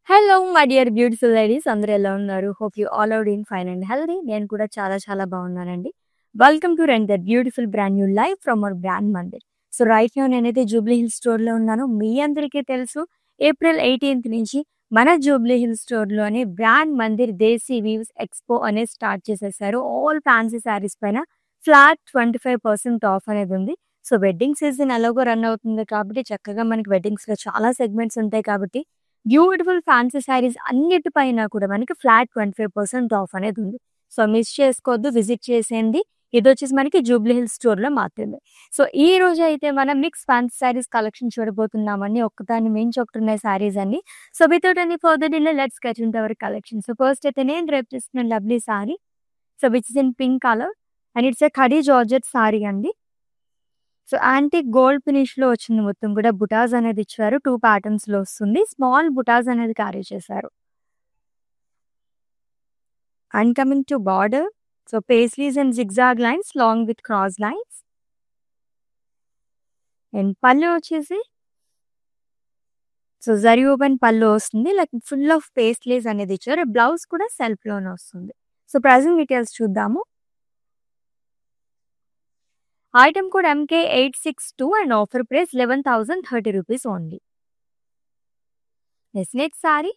Hello my dear beautiful ladies, అందరూ ఎలా ఉన్నారు? Hope you all are doing fine and healthy. నేను కూడా చాలా చాలా బాగున్నానండి. Welcome to rent that beautiful brand new life from our brand Mandir. So right now నేనైతే జూబ్లీ హిల్స్ స్టోర్లో ఉన్నాను. మీ అందరికీ తెలుసు, ఏప్రిల్ 18th నుంచి మన జూబ్లీ హిల్స్ స్టోర్లోనే brand Mandir Desi weaves expo అనేది స్టార్ట్ చేసేసారు. ఆల్ ఫ్యాన్సీ శారీస్ పైన ఫ్లాట్ 25% ఆఫ్ అనేది ఉంది. సో వెడ్డింగ్ సీజన్ ఎలాగో రన్ అవుతుంది కాబట్టి చక్కగా మనకి వెడ్డింగ్స్లో చాలా సెగ్మెంట్స్ ఉంటాయి కాబట్టి బ్యూటిఫుల్ ఫ్యాన్సీ శారీస్ అన్నిటిపైన కూడా మనకి ఫ్లాట్ 25% ఆఫ్ అనేది ఉంది. సో మిస్ చేసుకోవద్దు, విజిట్ చేసేయండి. ఇది వచ్చేసి మనకి జూబ్లీ హిల్స్ స్టోర్లో మాత్రమే. సో ఈ రోజు అయితే మనం మిక్స్ ఫ్యాన్సీ శారీస్ కలెక్షన్ చూడబోతున్నామండి. ఒక్కదాన్ని మించి ఒకటి ఉన్నాయి శారీస్ అండి. So without any further delay let's get into our collection. So first అయితే నేను రేపు చేస్తున్న lovely sari, so which is in pink colour and it's a khadi georgette sari అండి. సో యాంటిక్ గోల్డ్ ఫినిష్ లో వచ్చింది. మొత్తం కూడా బుటాస్ అనేది ఇచ్చారు. 2 ప్యాటర్న్స్ లో వస్తుంది. స్మాల్ బుటాస్ అనేది క్యారీ చేశారు. And coming to border, so paisleys and zigzag lines long with cross lines. And పళ్ళు వచ్చేసి సో జరీ ఓపెన్ పళ్ళు వస్తుంది. లైక్ ఫుల్ ఆఫ్ పేస్లీస్ అనేది ఇచ్చారు. బ్లౌజ్ కూడా సెల్ఫ్ లోనే వస్తుంది. సో ప్రైజింగ్ డీటెయిల్స్ చూద్దాము. Item code MK862 and offer price 11,030 rupees only. Next sorry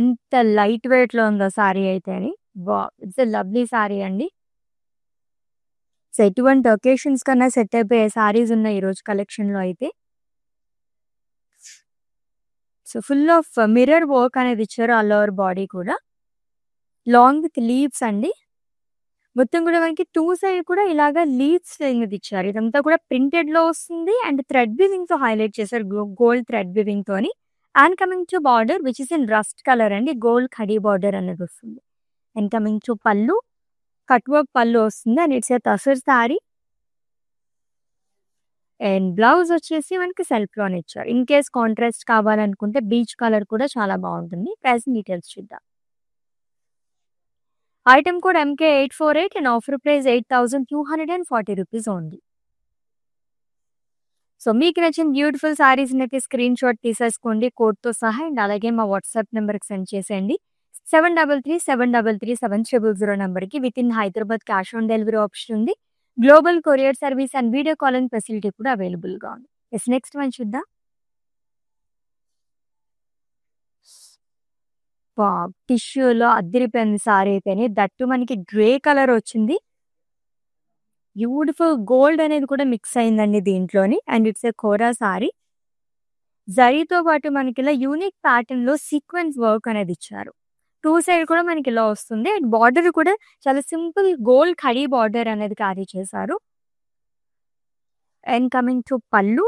ఎంత లైట్ వెయిట్ లో ఉందో సారీ అయితే అని. ఇట్స్ ఎ లవ్లీ సారీ అండి. సో ఎటువంటి ఒకేషన్స్ కన్నా సెట్ అయిపోయే సారీస్ ఉన్నాయి ఈరోజు కలెక్షన్ లో అయితే. So full of mirror work అనేది ఇచ్చారు. ఆల్ ఓవర్ బాడీ కూడా లాంగ్ విత్ లీవ్స్ అండి. మొత్తం కూడా మనకి 2 సైడ్ కూడా ఇలాగా లీవ్స్ అనేది ఇచ్చారు. ఇదంతా కూడా ప్రింటెడ్ లో వస్తుంది అండ్ థ్రెడ్ వివింగ్ తో హైలైట్ చేశారు. గోల్డ్ థ్రెడ్ వివింగ్ తోని. And coming to border which is in rust colour అండి. గోల్డ్ ఖడీ బార్డర్ అనేది వస్తుంది. అండ్ కమింగ్ టు పళ్ళు, కట్ వర్క్ పళ్ళు వస్తుంది and it's A tussar sorry. And blouse వచ్చేసి మనకి సెల్ఫ్ లోనే ఇచ్చారు. ఇన్ కేస్ కాంట్రాస్ట్ కావాలనుకుంటే బీచ్ కలర్ కూడా చాలా బాగుంటుంది. ప్రైసింగ్ డీటెయిల్స్ చూద్దాం. Item code MK848 and offer price 8,240 rupees only. So మీకు నచ్చిన బ్యూటిఫుల్ సారీస్ అయితే స్క్రీన్ షాట్ తీసేసుకోండి కోడ్తో సహా. అండ్ అలాగే మా వాట్సాప్ నెంబర్కి సెండ్ చేసేయండి. 7337337000 నెంబర్కి. With in Hyderabad cash on delivery option ఉంది. Global courier service and video calling facility కూడా అవైలబుల్గా ఉంది. నెక్స్ట్ వన్ చూద్దాం. టిష్యూలో అద్దరిపోయింది సారీ అయితేనే. దట్టు మనకి గ్రే కలర్ వచ్చింది. బ్యూటిఫుల్ గోల్డ్ అనేది కూడా మిక్స్ అయిందండి దీంట్లోని. And it's a kora sari. జరీతో పాటు మనకి ఇలా యూనిక్ ప్యాటర్న్ లో సీక్వెన్స్ వర్క్ అనేది ఇచ్చారు. 2 సైడ్ కూడా మనకి ఇలా వస్తుంది. అండ్ బార్డర్ కూడా చాలా సింపుల్ గోల్డ్ ఖడీ బార్డర్ అనేది క్యారీ చేశారు. అండ్ కమింగ్ టు పళ్ళు,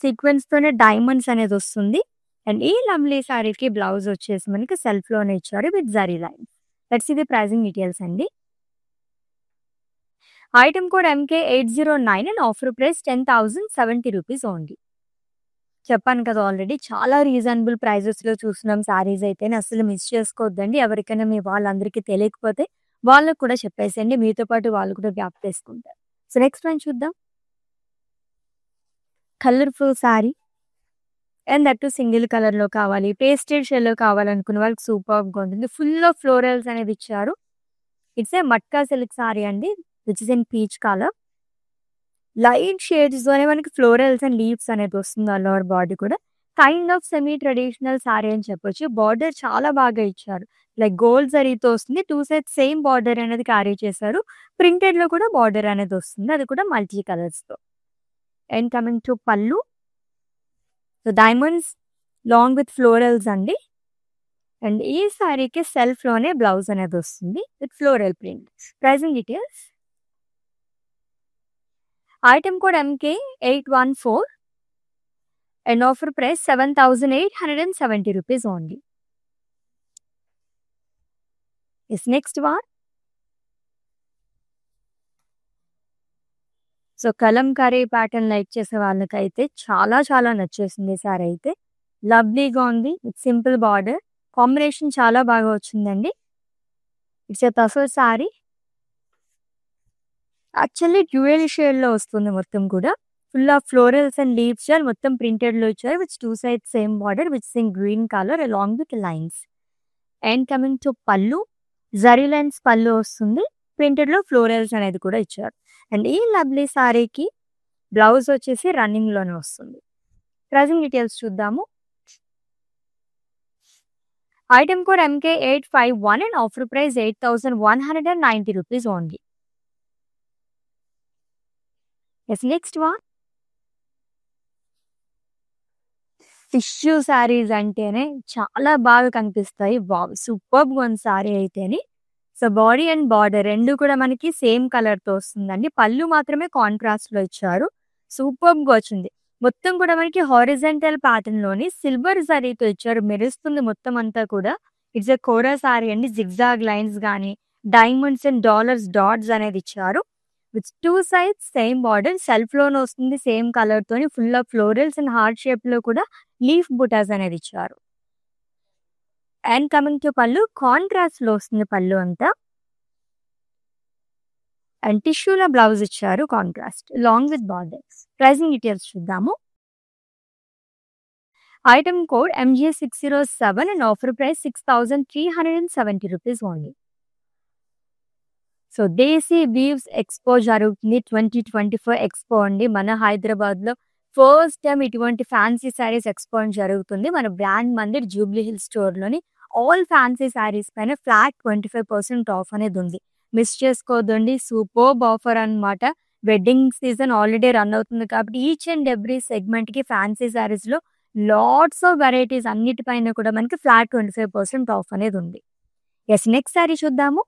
సీక్వెన్స్ తోనే డైమండ్స్ అనేది వస్తుంది. అండ్ ఈ లవ్లీ సారీకి బ్లౌజ్ వచ్చేసి మనకి సెల్ఫ్ లోనే ఇచ్చారు with zari lines. Let's see the pricing details అండి. Item code MK809 and offer price 10,070 rupees only. చెప్పాను కదా ఆల్రెడీ, చాలా రీజనబుల్ ప్రైజెస్లో చూస్తున్నాం సారీస్ అయితే. అసలు మిస్ చేసుకోవద్దండి. ఎవరికైనా మీ వాళ్ళందరికీ తెలియకపోతే వాళ్ళకు కూడా చెప్పేసేయండి. మీతో పాటు వాళ్ళు కూడా గ్యాప్ చేసుకుంటారు. సో నెక్స్ట్ వన్ చూద్దాం. Colourful sorry and that single కలర్లో కావాలి, పేస్టెడ్ షేడ్లో కావాలనుకున్న వాళ్ళకి సూపర్గా ఉంటుంది. ఫుల్ ఆఫ్ ఫ్లోరల్స్ అనేది ఇచ్చారు. It's a matka silk sari అండి which is in peach colour. Light షేడ్స్తోనే మనకి ఫ్లోరల్స్ అండ్ లీవ్స్ అనేది వస్తుంది. ఆల్ ఓవర్ బాడీ కూడా kind of semi traditional sari అని చెప్పొచ్చు. బార్డర్ చాలా బాగా ఇచ్చారు. లైక్ గోల్డ్ జరీతో వస్తుంది. 2 సైడ్ సేమ్ బార్డర్ అనేది క్యారీ చేశారు. ప్రింటెడ్లో కూడా బార్డర్ అనేది వస్తుంది. అది కూడా మల్టీ కలర్స్తో. And coming to pallu, so diamonds long with florals అండి. అండ్ ఈ సారీకి సెల్ఫ్ లోనే బ్లౌజ్ అనేది వస్తుంది with floral print. Pricing details. Item code MK814 and offer price 7,870 rupees only. Next one. So kalamkari pattern like చేసే వాళ్ళకైతే చాలా చాలా నచ్చేసింది సారీ అయితే. లవ్లీగా ఉంది విత్ సింపుల్ బార్డర్. కాంబినేషన్ చాలా బాగా వచ్చిందండి. It's a tussar sorry. Actually dual షేడ్‌లో వస్తుంది మొత్తం కూడా. Full of florals and leaves style మొత్తం ప్రింటెడ్‌లో ఇచ్చారు. With 2 sides same border which is in green colour along with lines. And coming to పల్లు, జరీ లైన్స్ పల్లు వస్తుంది. ప్రింటెడ్‌లో ఫ్లోరల్స్ అనేది కూడా ఇచ్చారు. అండ్ ఈ లవ్లీ సారీకి బ్లౌజ్ వచ్చేసి రన్నింగ్‌లోనే వస్తుంది. ప్రైజింగ్ డీటెయిల్స్ చూద్దాము. Item code MK851 and offer price 8,190 rupees only. Yes, next one. Tissue saris అంటేనే చాలా బాగా కనిపిస్తాయి. వావ్! సూపర్బ్‌గా ఉంది శారీ అయితేని. సో, బాడీ అండ్ బార్డర్ 2 కూడా మనకి సేమ్ కలర్‌తో వస్తుందండి. పళ్ళు మాత్రమే కాంట్రాస్ట్‌లో ఇచ్చారు. సూపర్బ్‌గా వచ్చింది. మొత్తం కూడా మనకి హారిజాంటల్ ప్యాటర్న్‌లోని సిల్వర్ జరీతో ఇచ్చారు. మెరుస్తుంది మొత్తం అంతా కూడా. ఇట్స్ ఎ కోరా శారీ అండి. జిగ్‌జాగ్ లైన్స్ గాని, డైమండ్స్ అండ్ డాలర్స్ డాట్స్ అనేది ఇచ్చారు. విత్ 2 సైడ్స్ సేమ్ బార్డర్ సెల్ఫ్‌లోనే వస్తుంది సేమ్ కలర్‌తోని full of florals and heart షేప్‌లో కూడా లీఫ్ బుటాస్ అనేది ఇచ్చారు. అండ్ కమింగ్ టు పళ్ళు కాంట్రాస్ట్‌లో వస్తుంది పళ్ళు అంతా. అండ్ టిష్యూలో బ్లౌజ్ ఇచ్చారు contrast long with borders. Pricing details చూద్దాము. Item code MG607 and offer price 6,370 rupees only. So, Desi weaves expo జరుగుతుంది. 2024 ఎక్స్‌పో అండి. మన హైదరాబాద్‌లో ఫస్ట్ టైమ్ ఇటువంటి ఫ్యాన్సీ శారీస్ ఎక్స్‌పో అని జరుగుతుంది. మన బ్రాండ్ మందిర్ జూబ్లీ హిల్స్ స్టోర్‌లోని ఆల్ ఫ్యాన్సీ శారీస్ పైన ఫ్లాట్ 25% ఆఫ్ అనేది ఉంది. మిస్ చేసుకోవద్దండి. సూపర్బ్ ఆఫర్ అన్నమాట. వెడ్డింగ్ సీజన్ ఆల్రెడీ రన్ అవుతుంది కాబట్టి ఈచ్ అండ్ ఎవ్రీ సెగ్మెంట్‌కి ఫ్యాన్సీ శారీస్‌లో లాట్స్ ఆఫ్ వెరైటీస్ అన్నిటిపైన కూడా మనకి ఫ్లాట్ 25% ఆఫ్ అనేది ఉంది. యెస్, నెక్స్ట్ శారీ చూద్దాము.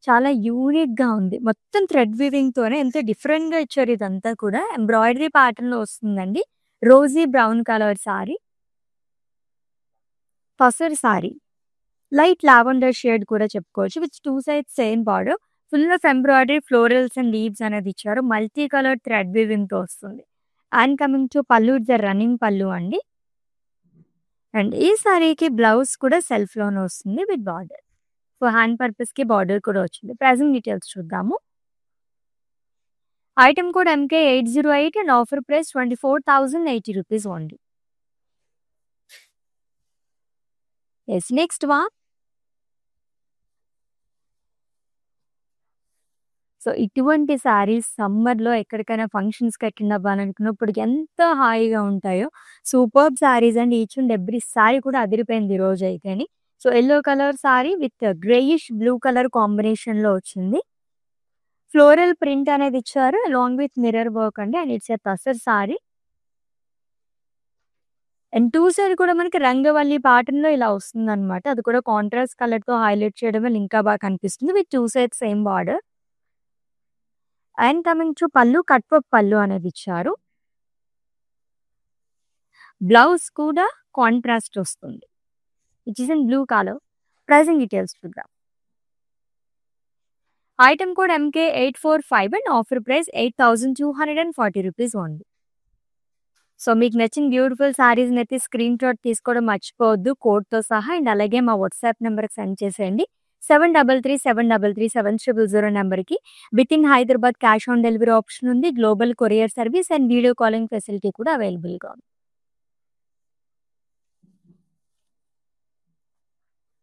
చాలా యూనిక్‌గా ఉంది. మొత్తం థ్రెడ్ వీవింగ్‌తోనే ఎంత డిఫరెంట్‌గా ఇచ్చారు ఇదంతా కూడా. ఎంబ్రాయిడరీ ప్యాటర్న్‌లో వస్తుందండి. Rosy brown colour sari. పసరు సారీ. లైట్ లావెండర్ షేడ్ కూడా చెప్పుకోవచ్చు. With 2 sides same border. Full of embroidery florals and leaves అనేది ఇచ్చారు. మల్టీ కలర్ థ్రెడ్ వీవింగ్‌తో వస్తుంది. And coming to pallu it's a running pallu అండి. అండ్ ఈ సారీకి బ్లౌజ్ కూడా సెల్ఫ్‌లోనే వస్తుంది విత్ బార్డర్. సో, హ్యాండ్ పర్పస్‌కి బార్డర్ కూడా వచ్చింది. ప్రైజింగ్ డీటెయిల్స్ చూద్దాము. Item code MK808 and offer price 24,080 rupees only. Yes, next one. So, ఇటువంటి శారీస్ సమ్మర్‌లో ఎక్కడికైనా ఫంక్షన్స్‌కి అటెండ్ అవ్వాలనుకున్నప్పుడు ఎంత హాయిగా ఉంటాయో. Superb saris and each and every sari కూడా అదిరిపోయింది ఈ రోజైతేని. So, yellow colour sari with grayish blue colour కాంబినేషన్‌లో వచ్చింది. ఫ్లోరల్ ప్రింట్ అనేది ఇచ్చారు అలాంగ్ విత్ మిర్రర్ వర్క్ అండి. And it's a tussar sari. And 2 side కూడా మనకి రంగవల్లి ప్యాటర్న్‌లో ఇలా వస్తుందన్నమాట. అది కూడా కాంట్రాస్ట్ కలర్‌తో హైలైట్ చేయడం వల్ల ఇంకా బాగా కనిపిస్తుంది. With 2 sides same border. And coming to pallu cut work pallu అనేది ఇచ్చారు. బ్లౌజ్ కూడా కాంట్రాస్ట్ వస్తుంది. Which is in blue colour. Pricing details చూద్దాం. Item code MK845 and offer price 8,240 rupees only. So, మీకు నచ్చిన బ్యూటిఫుల్ శారీస్‌ని అయితే స్క్రీన్ షాట్ తీసుకోవడం మర్చిపోవద్దు కోడ్‌తో సహా. అండ్ అలాగే మా వాట్సాప్ నెంబర్‌కి సెండ్ చేసేయండి. 7337337000 నెంబర్‌కి. With in Hyderabad cash on delivery option ఉంది. Global courier service and video calling facility కూడా అవైలబుల్‌గా ఉంది.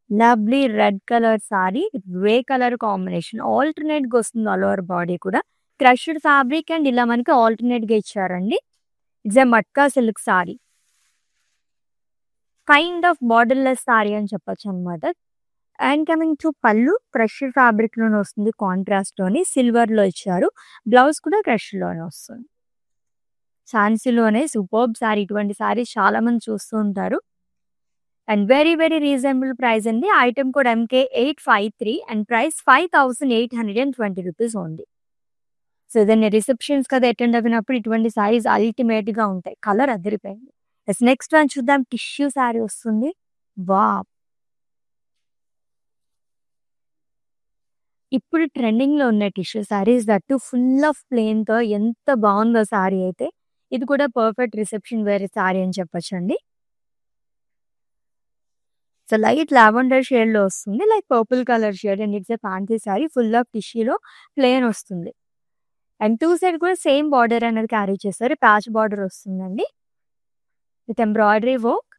Lovely red colour sari grey colour combination ఆల్టర్నేట్‌గా వస్తుంది ఆల్ ఓవర్ బాడీ కూడా. క్రష్డ్ ఫ్యాబ్రిక్ అండ్ ఇలా మనకి ఆల్టర్నేట్‌గా ఇచ్చారండి. It's a matka silk sari. Kind of బార్డర్‌లెస్ సారీ అని చెప్పొచ్చనమాట. And coming to pallu crushed ఫ్యాబ్రిక్‌లోనే వస్తుంది కాంట్రాస్ట్‌లోని సిల్వర్‌లో ఇచ్చారు. బ్లౌజ్ కూడా క్రష్‌లోనే వస్తుంది. ఫ్యాన్సీలోనే సూపర్బ్ సారీ. ఇటువంటి సారీస్ చాలా మంది చూస్తూ ఉంటారు. And very very reasonable price అండి. Item code MK853 and price 5,820 rupees only. So, ఏదైనా రిసెప్షన్స్ కదా అటెండ్ అవ్వినప్పుడు ఇటువంటి సారీస్ అల్టిమేట్‌గా ఉంటాయి. కలర్ అదిరిపోయింది. యెస్, నెక్స్ట్ వన్ చూద్దాం. టిష్యూ సారీ వస్తుంది. వావ్! ఇప్పుడు ట్రెండింగ్‌లో ఉన్న tissue saris that full of ప్లెయిన్‌తో ఎంత బావుందో సారీ అయితే. ఇది కూడా పర్ఫెక్ట్ రిసెప్షన్ వేర్ సారీ అని చెప్పొచ్చండి. సో లైట్ లావెండర్ షేడ్‌లో వస్తుంది. Like purple colour shade and it's a fancy sari full of టిష్యూలో ప్లెయిన్ వస్తుంది. అండ్ 2 సైడ్ కూడా సేమ్ బార్డర్ అనేది క్యారీ చేస్తారు. ప్యాచ్ బార్డర్ వస్తుందండి. With embroidery work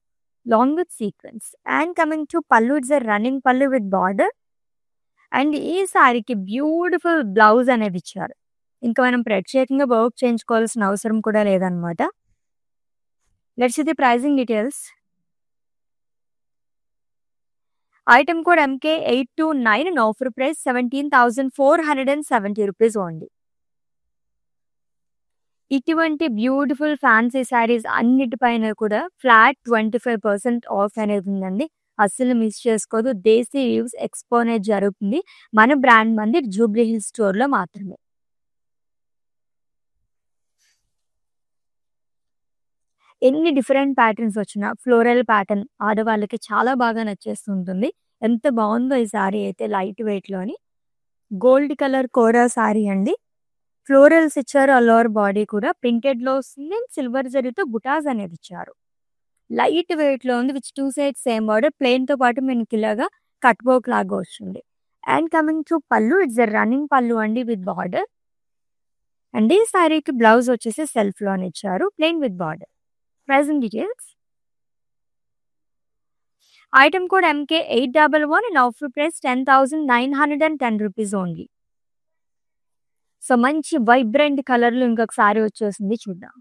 long with sequence. And coming to pallu, it's a running pallu with border. And ఈ సారీకి beautiful blouse అనేది ఇచ్చారు. ఇంకా మనం ప్రత్యేకంగా వర్క్ చేయించుకోవాల్సిన అవసరం కూడా లేదనమాట. Let's see the pricing details. Item code MK829 and offer price 17,470 rupees only. ఇటువంటి బ్యూటిఫుల్ ఫ్యాన్సీ శారీస్ అన్నిటిపైన కూడా ఫ్లాట్ 25% ఆఫ్ అనేది ఉందండి. అస్సలు మిస్ చేసుకోదు. దేశీ యూస్ ఎక్స్పో అనేది జరుగుతుంది మన బ్రాండ్ మందిర్ జూబ్లీ హిల్స్ స్టోర్‌లో మాత్రమే. ఎన్ని డిఫరెంట్ ప్యాటర్న్స్ వచ్చినా ఫ్లోరల్ ప్యాటర్న్ ఆడవాళ్ళకి చాలా బాగా నచ్చేస్తుంటుంది. ఎంత బాగుందో ఈ సారీ అయితే లైట్ వెయిట్‌లోని. గోల్డ్ కలర్ కోరా సారీ అండి. ఫ్లోరల్స్ ఇచ్చారు. ఆల్ ఓవర్ బాడీ కూడా ప్రింటెడ్‌లో వస్తుంది. అండ్ సిల్వర్ జరీతో బుటాస్ అనేది ఇచ్చారు. లైట్ వెయిట్‌లో ఉంది. Which 2 sides same border. ప్లెయిన్‌తో పాటు మనకి ఇలాగా కట్ వర్క్ లాగా వస్తుంది. And coming to pallu, it's a running pallu అండి విత్ బార్డర్. అండ్ ఈ సారీకి బ్లౌజ్ వచ్చేసి సెల్ఫ్‌లోనే ఇచ్చారు. Plain with border. Pricing details. Item code MK811 and offer price 10,910 rupees only. So మంచి వైబ్రెంట్ కలర్‌లో ఇంకొక సారీ వచ్చేసింది చూద్దాం.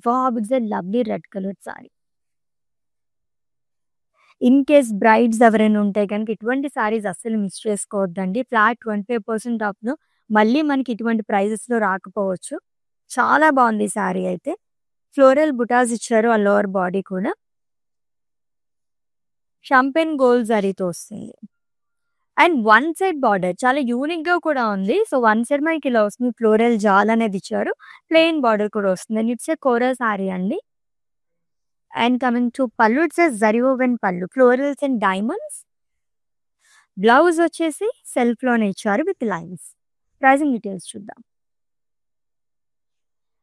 Wow! It's a lovely red colour saree. In case brides ఎవరైనా ఉంటే గనుక ఇటువంటి సారీస్ అస్సలు మిస్ చేసుకోవద్దండి. ఫ్లాట్ 25% ఆఫ్‌లో మళ్ళీ మనకి ఇటువంటి ప్రైజెస్‌లో రాకపోవచ్చు. చాలా బాగుంది ఈ సారీ అయితే. ఫ్లోరల్ బుటాస్ ఇచ్చారు ఆల్ ఓవర్ బాడీ కూడా. షాంపెన్ గోల్డ్ జరీతో వస్తుంది. అండ్ వన్ సైడ్ బార్డర్ చాలా యూనిక్‌గా కూడా ఉంది. సో వన్ సైడ్ మనకి ఇలా వస్తుంది. ఫ్లోరల్ జాల్ అనేది ఇచ్చారు. ప్లెయిన్ బార్డర్ కూడా వస్తుంది. And it's a kora sari అండి. And coming to pallu, it's a zari woven pallu. Florals and diamonds. Blouse వచ్చేసి సెల్ఫ్‌లోనే ఇచ్చారు విత్ లైన్స్. ప్రైజింగ్ డీటెయిల్స్ చూద్దాం.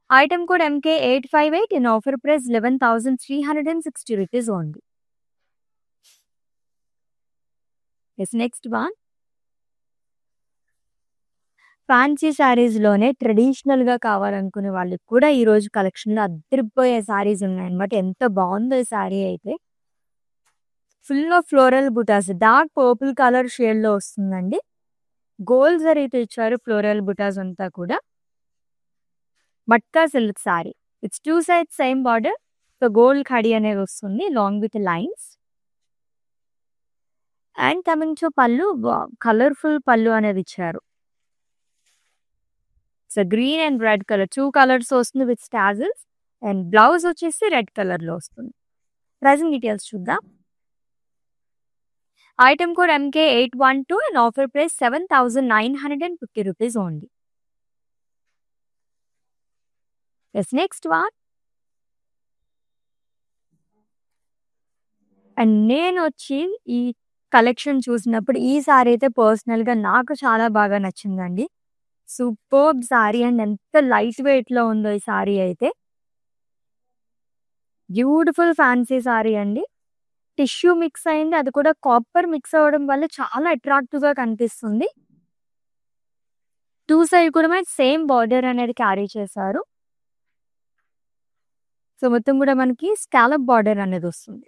Item code MK858 and offer price 11,360 rupees only. Yes next one. Fancy శారీస్‌లోనే ట్రెడిషనల్‌గా కావాలనుకునే వాళ్ళకి కూడా ఈరోజు కలెక్షన్‌లో అదిరిపోయే శారీస్ ఉన్నాయన్నమాట. ఎంత బాగుందో ఈ శారీ అయితే. ఫుల్ ఆఫ్ ఫ్లోరల్ బుటాస్ డార్క్ పర్పుల్ కలర్ షేడ్‌లో వస్తుందండి. గోల్డ్ జరీతో ఇచ్చారు ఫ్లోరల్ బుటాస్ అంతా కూడా. Matka silk saree. It's 2 sides same border. So gold ఖడీ అనేది వస్తుంది long with lines. And coming to pallu, colourful pallu అనేది ఇచ్చారు. So green and red colour 2 colours వస్తుంది విత్ స్టాజిల్స్. అండ్ బ్లౌజ్ వచ్చేసి రెడ్ కలర్‌లో వస్తుంది. ప్రైజింగ్ డీటెయిల్స్ చూద్దాం. Item code MK812 and offer price 7,950 rupees only. Yes next one. And నేనొచ్చి ఈ collection చూసినప్పుడు ఈ సారీ అయితే పర్సనల్‌గా నాకు చాలా బాగా నచ్చిందండి. సూపర్బ్ సారీ అండ్ ఎంత లైట్ వెయిట్‌లో ఉందో ఈ సారీ అయితే. బ్యూటిఫుల్ ఫ్యాన్సీ సారీ అండి. టిష్యూ మిక్స్ అయింది. అది కూడా కాపర్ మిక్స్ అవ్వడం వల్ల చాలా అట్రాక్టివ్‌గా కనిపిస్తుంది. 2 సైడ్ కూడా మనకి సేమ్ బార్డర్ అనేది క్యారీ చేశారు. సో మొత్తం కూడా మనకి స్కాలప్ బార్డర్ అనేది వస్తుంది.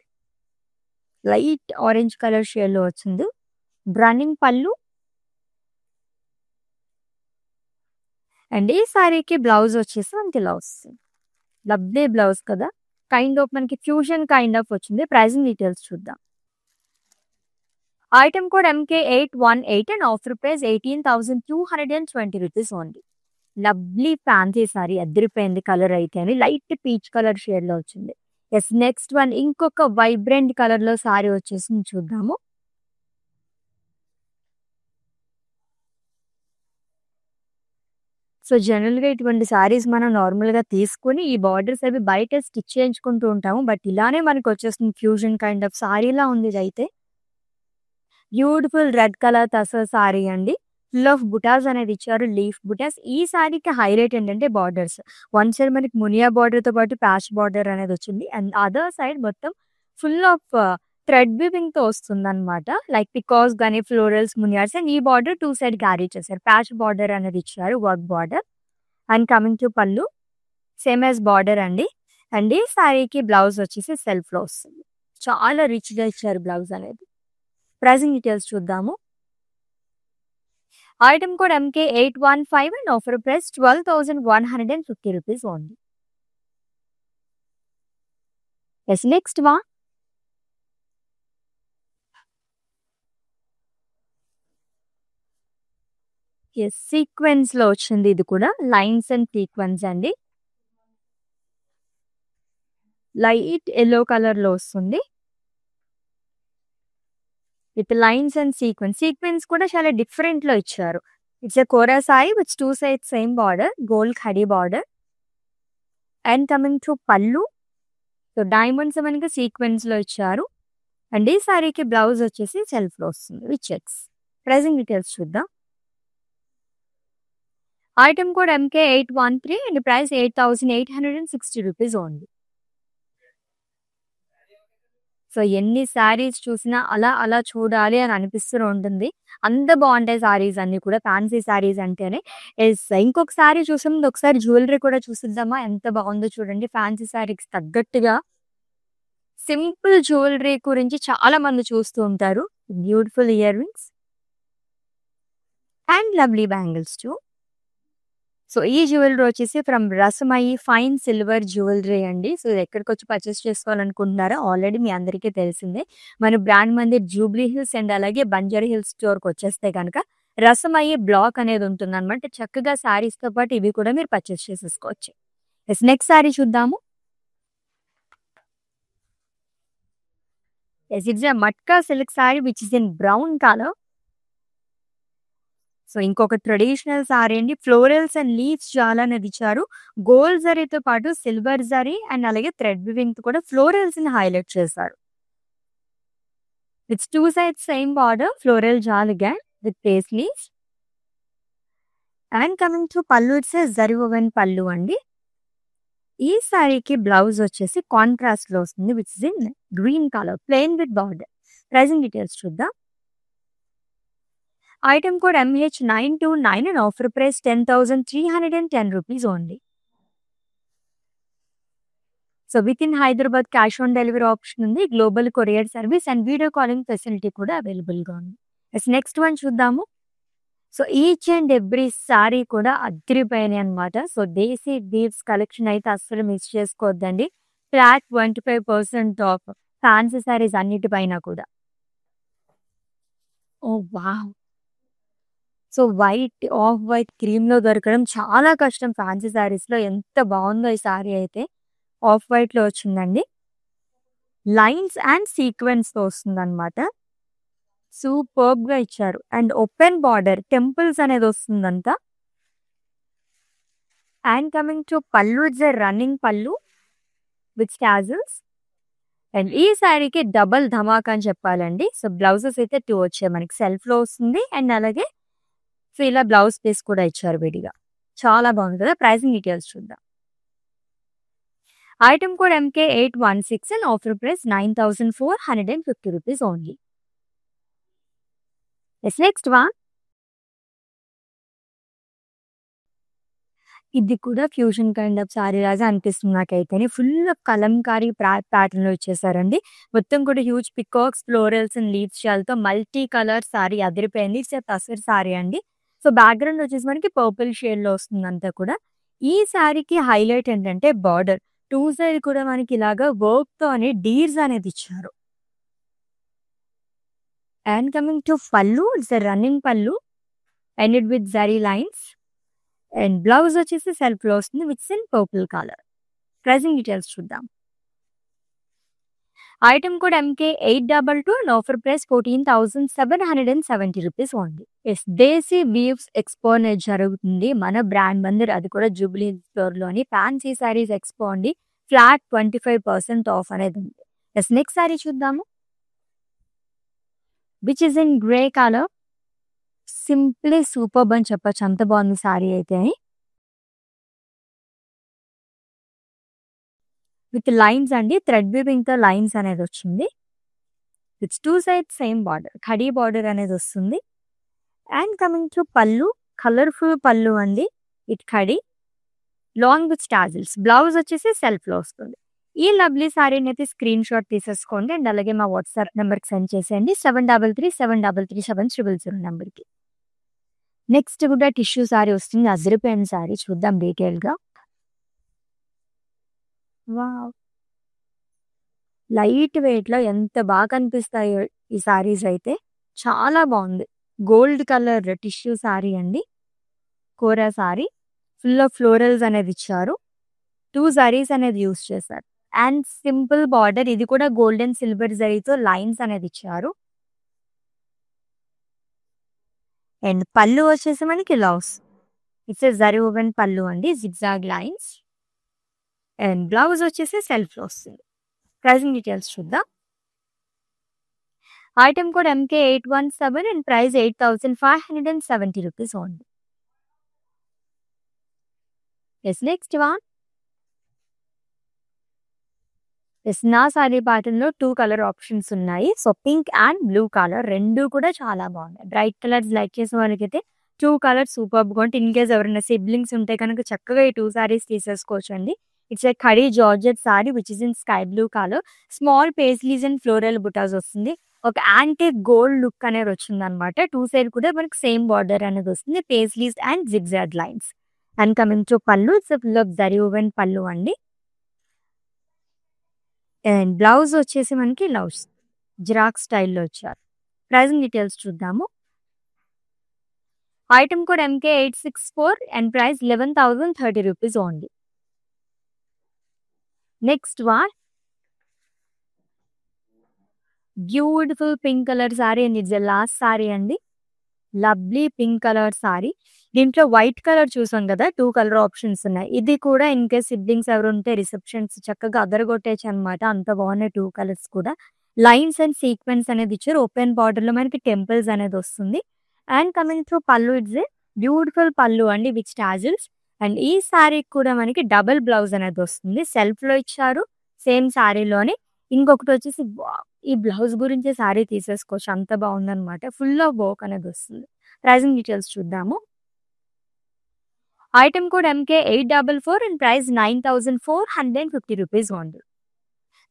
లైట్ ఆరెంజ్ కలర్ షేడ్‌లో వచ్చింది. రన్నింగ్ పల్లు. అండ్ ఈ సారీకి బ్లౌజ్ వచ్చేసి మనకి ఇలా వస్తుంది. లవ్లీ బ్లౌజ్ కదా. కైండ్ ఆఫ్ మనకి ఫ్యూజన్ కైండ్ ఆఫ్ వచ్చింది. ప్రైజింగ్ డీటెయిల్స్ చూద్దాం. Item code MK818 and offer price 18,220 rupees only. Lovely fancy sorry అదిరిపోయింది కలర్ అయితే అని. లైట్ పీచ్ కలర్ షేడ్‌లో వచ్చింది. ఎస్ నెక్స్ట్ వన్ ఇంకొక వైబ్రెంట్ కలర్‌లో సారీ వచ్చేసింది చూద్దాము. సో జనరల్‌గా ఇటువంటి సారీస్ మనం నార్మల్‌గా తీసుకొని ఈ బార్డర్స్ అవి బయట స్టిచ్ చేయించుకుంటూ ఉంటాము. బట్ ఇలానే మనకు వచ్చేస్తుంది ఫ్యూజన్ కైండ్ ఆఫ్ సారీలా ఉంది ఇదైతే. Beautiful red colour tussar sorry అండి. ఫుల్ ఆఫ్ బుటాస్ అనేది ఇచ్చారు. లీఫ్ బుటాస్. ఈ సారీకి హైలైట్ ఏంటంటే బార్డర్స్. వన్ సైడ్ మనకి మునియా బార్డర్‌తో పాటు ప్యాచ్ బార్డర్ అనేది వచ్చింది. అండ్ అదర్ సైడ్ మొత్తం ఫుల్ ఆఫ్ థ్రెడ్ వీవింగ్ తో వస్తుంది అనమాట. లైక్ పికాస్ గానీ ఫ్లోరల్స్ మునియార్స్ అండ్ ఈ బార్డర్ 2 సైడ్ క్యారీ చేశారు. ప్యాచ్ బార్డర్ అనేది ఇచ్చారు, work border. And coming to పళ్ళు సేమ్ యాజ్ బార్డర్ అండి. అండ్ ఈ సారీకి బ్లౌజ్ వచ్చేసి సెల్ఫ్ లో వస్తుంది. చాలా రిచ్ గా ఇచ్చారు బ్లౌజ్ అనేది. ప్రైజింగ్ డీటెయిల్స్ చూద్దాము. Item code MK815 and offer price 12,150 rupees only. Yes next one. Yes sequence లో వచ్చింది, ఇది కూడా లైన్స్ అండ్ సీక్వెన్స్ అండి. లైట్ ఎల్లో కలర్ లో వస్తుంది with lines and sequence. Sequence కూడా చాలా డిఫరెంట్ లో ఇచ్చారు. It's a kora saree with 2 side same border, gold ఖడీ border. And coming to pallu, so diamonds మనకి సీక్వెన్స్ లో ఇచ్చారు. అండ్ ఈ సారీకి బ్లౌజ్ వచ్చేసి సెల్ఫ్ లో వస్తుంది విత్ చెక్స్. ప్రైజింగ్ డీటెయిల్స్ చూద్దాం. Item code MK813 and price 8,860 rupees only. So ఎన్ని శారీస్ చూసినా అలా అలా చూడాలి అని అనిపిస్తూ ఉంటుంది. అంత బాగుంటాయి శారీస్ అన్ని కూడా, ఫ్యాన్సీ శారీస్ అంటేనే. ఇంకొక శారీ చూసే ముందు ఒకసారి జ్యువెలరీ కూడా చూసిద్దామా, ఎంత బాగుందో చూడండి. ఫ్యాన్సీ శారీకి తగ్గట్టుగా సింపుల్ జ్యువెలరీ గురించి చాలా మంది చూస్తూ ఉంటారు. Beautiful ear rings and lovely bangles two. So ఈ జ్యువెలరీ వచ్చేసి from Rasamayi fine silver jewellery అండి. సో ఇది ఎక్కడికి వచ్చి పర్చేస్ చేసుకోవాలనుకుంటున్నారో ఆల్రెడీ మీ అందరికీ తెలిసిందే. మన brand Mandir Jubilee hills and అలాగే బంజారా హిల్స్ స్టోర్కి వచ్చేస్తే కనుక రసమయి బ్లాక్ అనేది ఉంటుంది అనమాట. చక్కగా శారీస్ తో పాటు ఇవి కూడా మీరు పర్చేస్ చేసేసుకోవచ్చు. నెక్స్ట్ శారీ చూద్దాము. It's matka silk sari which is in brown colour. So ఇంకొక ట్రెడిషనల్ సారీ అండి. ఫ్లోరల్స్ అండ్ లీవ్స్ చాలా అనేది ఇచ్చారు. గోల్డ్ జరీతో పాటు సిల్వర్ జరీ అండ్ అలాగే థ్రెడ్ వివింగ్ కూడా ఫ్లోరల్స్ ని హైలైట్ చేశారు. It's 2 side same border, floral జాలిగా with pace leaves. And coming to pallu, it's zari woven pallu అండి. ఈ సారీకి బ్లౌజ్ వచ్చేసి కాంట్రాస్ట్ లో వస్తుంది which is in green colour plain with border. Pricing details చూద్దాం. Item code MH929 and offer price 10,310 rupees only. So with in Hyderabad cash on delivery option ఉంది, global courier service and video calling facility కూడా available గా ఉంది. Next one చూద్దాము. So each and every sari కూడా అదిరిపోయినాయి అనమాట. So Desi weaves collection అయితే అస్సలు మిస్ చేసుకోవద్దండి. ఫ్లాట్ 25% ఆఫ్ ఫ్యాన్సీ సారీస్ అన్నిటిపైన కూడా. Oh wow. So white, off white, cream లో దొరకడం చాలా కష్టం ఫ్యాన్సీ శారీస్ లో. ఎంత బాగుందో ఈ సారీ అయితే. ఆఫ్ వైట్ లో వచ్చిందండి, లైన్స్ అండ్ సీక్వెన్స్ తో వస్తుంది అనమాట. సూపర్బ్ గా ఇచ్చారు. అండ్ ఓపెన్ బార్డర్ టెంపుల్స్ అనేది వస్తుందంతా. And coming to pallu, it's running పళ్ళు విత్ టాజిల్స్. అండ్ ఈ శారీకి డబల్ ధమాకా అని చెప్పాలండి. సో బ్లౌజెస్ అయితే 2 వచ్చాయి మనకి, సెల్ఫ్ లో వస్తుంది అండ్ అలాగే సో ఇలా బ్లౌజ్ పీస్ కూడా ఇచ్చారు విడిగా. చాలా బాగుంది కదా. ప్రైసింగ్ డీటెయిల్స్ చూద్దాం. Item code MK816 and offer price 9,450 rupees only. Next one. ఇది కూడా ఫ్యూజన్ కైండ్ ఆఫ్ సారీ లాగా అనిపిస్తుంది నాకైతే. ఫుల్ ఆఫ్ కలంకారీ ప్యాటర్న్ లో ఇచ్చేసారండి. మొత్తం కూడా huge peacocks, florals and leaves షాల్తో మల్టీ కలర్ సారీ అదిరిపోయింది. ఇట్స్ తసర్ సారీ అండి. సో బ్యాక్గ్రౌండ్ వచ్చేసి మనకి పర్పుల్ షేడ్ లో వస్తుంది అంతా కూడా. ఈ శారీకి హైలైట్ ఏంటంటే బార్డర్ 2 సైడ్ కూడా మనకి ఇలాగా వర్క్ తో అనే డీర్స్ అనేది ఇచ్చారు. And coming to pallu, it's running pallu ended with zari lines. And blouse వచ్చేసి సెల్ఫ్ లో వస్తుంది with in purple colour. Pricing details చూద్దాం. Item code MK822 and offer price 14,770 rupees only. Desi weaves expo అనేది జరుగుతుంది మన బ్రాండ్ మందిర్, అది కూడా జూబ్లీ స్టోర్ లోని ఫ్యాన్సీ సారీస్ ఎక్స్పో అండి. ఫ్లాట్ 25% ఆఫ్ అనేది ఉంది. నెక్స్ట్ సారీ చూద్దాము. Which is in grey colour. Simply superb అని చెప్పచ్చు, అంత బాగుంది సారీ అయితే. విత్ లైన్స్ అండి, థ్రెడ్ వీవింగ్ తో లైన్స్ అనేది వచ్చింది. It's 2 sides same border. Khadi border అనేది వస్తుంది. అండ్ కమింగ్ టు పళ్ళు, కలర్‌ఫుల్ పళ్ళు అండి. It khadi long with tassels. Blouse వచ్చేసి సెల్ఫ్‌లో వస్తుంది. ఈ లవ్లీ సారీనైతే స్క్రీన్‌షాట్ తీసేసుకోండి. అండ్ అలాగే మా వాట్సాప్ నెంబర్‌కి సెండ్ చేసేయండి. 7337337000 నెంబర్‌కి. నెక్స్ట్ కూడా టిష్యూ సారీ వస్తుంది. అదిరిపోయిన సారీ చూద్దాం డీటెయిల్‌గా. వావ్! లైట్ వెయిట్‌లో ఎంత బాగా కనిపిస్తాయో ఈ సారీస్ అయితే. చాలా బాగుంది. గోల్డ్ కలర్ టిష్యూ సారీ అండి. కోరా సారీ. ఫుల్ ఆఫ్ ఫ్లోరల్స్ అనేది ఇచ్చారు. 2 జరీస్ అనేది యూజ్ చేశారు. And simple border. ఇది కూడా గోల్డ్ అండ్ సిల్వర్ జరీతో లైన్స్ అనేది ఇచ్చారు. అండ్ పళ్ళు వచ్చేసి మనకి ఇలా వస్తుంది. It's a zari woven pallu అండి. Zigzag lines. అండ్ బ్లౌజ్ వచ్చేసి సెల్ఫ్‌లో వస్తుంది. ప్రైసింగ్ డీటెయిల్స్ చూద్దాం. Item code MK817 and price 8570 rupees only. Yes next one. Yes నా సారీ ప్యాటర్న్‌లో 2 కలర్ ఆప్షన్స్ ఉన్నాయి. So pink and blue colour రెండు కూడా చాలా బాగున్నాయి. బ్రైట్ కలర్స్ లైక్ చేసే వాళ్ళకైతే 2 కలర్స్ సూపర్బ్‌గా ఉంటాయి. ఇన్ కేస్ ఎవరైనా సిబ్లింగ్స్ ఉంటే కనుక చక్కగా ఈ 2 సారీస్ తీసేసుకోవచ్చండి. It's a khadi georgette sari which is in sky blue colour. Small paisleys and floral butas వస్తుంది. ఒక యాంటిక్ గోల్డ్ లుక్ అనేది వచ్చిందనమాట. 2 సైడ్ కూడా మనకి సేమ్ బార్డర్ అనేది వస్తుంది. Paisleys and zigzag lines. And coming to pallu, it's full of zari woven pallu అండి. అండ్ బ్లౌజ్ వచ్చేసి మనకి ఇలా వస్తుంది. జిరాక్స్ స్టైల్‌లో ఇచ్చారు. ప్రైసింగ్ డీటెయిల్స్ చూద్దాము. Item code MK864 and price 11,030 rupees only. Next one. Beautiful pink colour sari and it's last sari అండి. Lovely pink colour sari. దీంట్లో వైట్ కలర్ చూసాం కదా, 2 కలర్ ఆప్షన్స్ ఉన్నాయి. ఇది కూడా ఇన్ కేస్ సిబ్లింగ్స్ ఎవరు ఉంటే రిసెప్షన్స్ చక్కగా అదరగొట్టేయచ్చు అనమాట. అంత బాగున్నాయి 2 కలర్స్ కూడా. లైన్స్ అండ్ సీక్వెన్స్ అనేది ఇచ్చారు. ఓపెన్ బార్డర్‌లో మనకి టెంపుల్స్ అనేది వస్తుంది. And coming to pallu, it's a beautiful పళ్ళు అండి విత్ టాజిల్స్. అండ్ ఈ సారీకి కూడా మనకి డబుల్ బ్లౌజ్ అనేది వస్తుంది. సెల్ఫ్‌లో ఇచ్చారు సేమ్ సారీలోనే. ఇంకొకటి వచ్చేసి ఈ బ్లౌజ్ గురించి సారీ తీసేసుకోవచ్చు. అంత బాగుందనమాట. ఫుల్ ఆఫ్ వర్క్ అనేది వస్తుంది. ప్రైసింగ్ డీటెయిల్స్ చూద్దాము. Item code MK844 and price 9,450 rupees only.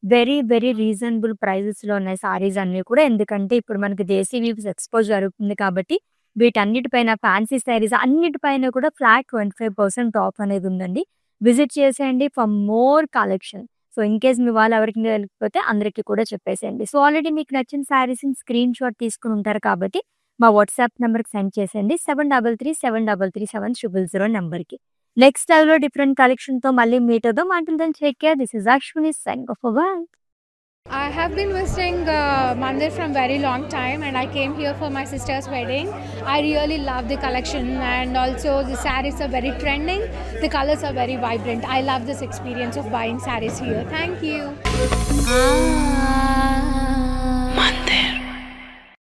Very very reasonable ప్రైజెస్‌లో ఉన్నాయి సారీస్ అన్నీ కూడా. ఎందుకంటే ఇప్పుడు మనకి దేశీ వీవ్స్ ఎక్స్‌పో జరుగుతుంది కాబట్టి వీటన్నిటిపైన ఫ్యాన్సీ సారీస్ అన్నిటిపైన కూడా ఫ్లాట్ 25% ఆఫ్ అనేది ఉందండి. విజిట్ చేసేయండి for more collection. So in case మీ వాళ్ళు ఎవరికి తెలియకపోతే అందరికీ కూడా చెప్పేసేయండి. సో ఆల్రెడీ మీకు నచ్చిన సారీస్‌ని స్క్రీన్‌షాట్ తీసుకొని ఉంటారు కాబట్టి మా వాట్సాప్ నెంబర్‌కి సెండ్ చేసేయండి. 7337337000 నెంబర్‌కి. నెక్స్ట్ లైవ్‌లో డిఫరెంట్ కలెక్షన్‌తో మళ్ళీ మీట్ అవుదాం. Until then take care. This is Ashwini signing off. Bye. I have been visiting Mandir from very long time, and I came here for my sister's wedding. I really love the collection, and also the sarees are very trending. The colors are very vibrant. I love this experience of buying sarees here. Thank you.